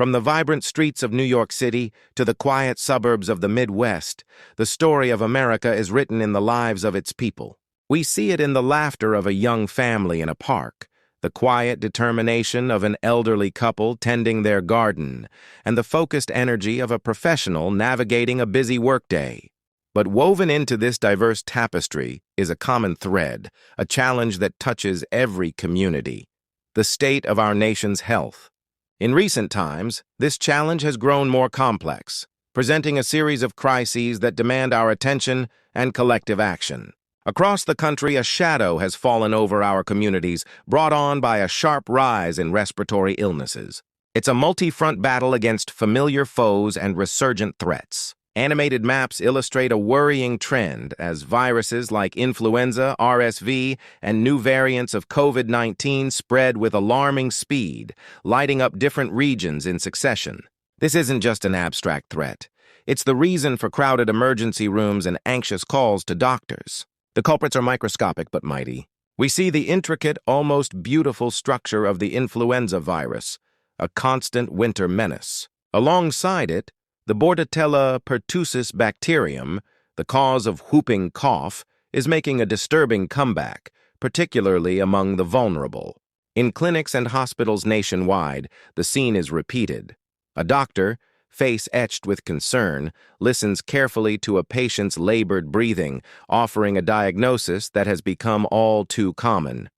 From the vibrant streets of New York City to the quiet suburbs of the Midwest, the story of America is written in the lives of its people. We see it in the laughter of a young family in a park, the quiet determination of an elderly couple tending their garden, and the focused energy of a professional navigating a busy workday. But woven into this diverse tapestry is a common thread, a challenge that touches every community: the state of our nation's health. In recent times, this challenge has grown more complex, presenting a series of crises that demand our attention and collective action. Across the country, a shadow has fallen over our communities, brought on by a sharp rise in respiratory illnesses. It's a multi-front battle against familiar foes and resurgent threats. Animated maps illustrate a worrying trend as viruses like influenza, RSV, and new variants of COVID-19 spread with alarming speed, lighting up different regions in succession. This isn't just an abstract threat. It's the reason for crowded emergency rooms and anxious calls to doctors. The culprits are microscopic but mighty. We see the intricate, almost beautiful structure of the influenza virus, a constant winter menace. Alongside it, the Bordetella pertussis bacterium, the cause of whooping cough, is making a disturbing comeback, particularly among the vulnerable. In clinics and hospitals nationwide, the scene is repeated. A doctor, face etched with concern, listens carefully to a patient's labored breathing, offering a diagnosis that has become all too common.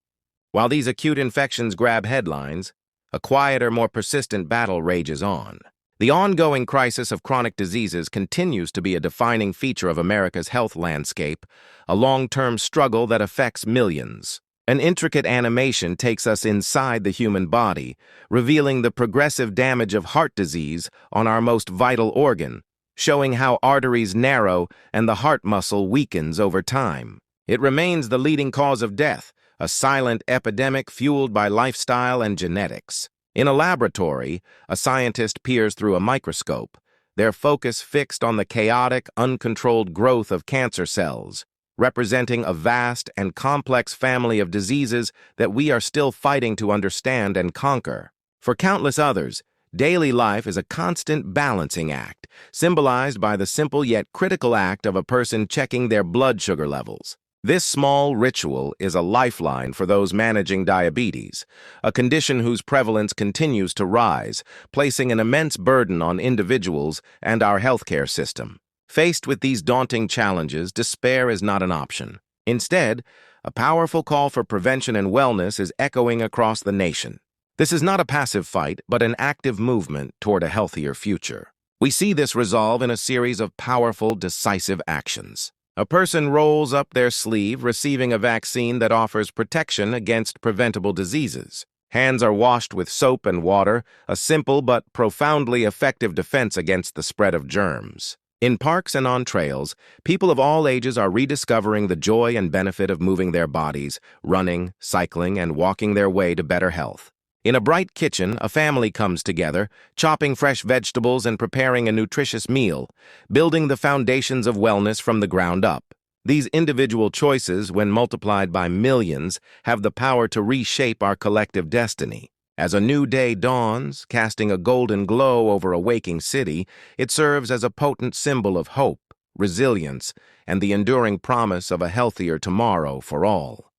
While these acute infections grab headlines, a quieter, more persistent battle rages on. The ongoing crisis of chronic diseases continues to be a defining feature of America's health landscape, a long-term struggle that affects millions. An intricate animation takes us inside the human body, revealing the progressive damage of heart disease on our most vital organ, showing how arteries narrow and the heart muscle weakens over time. It remains the leading cause of death, a silent epidemic fueled by lifestyle and genetics. In a laboratory, a scientist peers through a microscope, their focus fixed on the chaotic, uncontrolled growth of cancer cells, representing a vast and complex family of diseases that we are still fighting to understand and conquer. For countless others, daily life is a constant balancing act, symbolized by the simple yet critical act of a person checking their blood sugar levels. This small ritual is a lifeline for those managing diabetes, a condition whose prevalence continues to rise, placing an immense burden on individuals and our healthcare system. Faced with these daunting challenges, despair is not an option. Instead, a powerful call for prevention and wellness is echoing across the nation. This is not a passive fight, but an active movement toward a healthier future. We see this resolve in a series of powerful, decisive actions. A person rolls up their sleeve, receiving a vaccine that offers protection against preventable diseases. Hands are washed with soap and water, a simple but profoundly effective defense against the spread of germs. In parks and on trails, people of all ages are rediscovering the joy and benefit of moving their bodies, running, cycling, and walking their way to better health. In a bright kitchen, a family comes together, chopping fresh vegetables and preparing a nutritious meal, building the foundations of wellness from the ground up. These individual choices, when multiplied by millions, have the power to reshape our collective destiny. As a new day dawns, casting a golden glow over a waking city, it serves as a potent symbol of hope, resilience, and the enduring promise of a healthier tomorrow for all.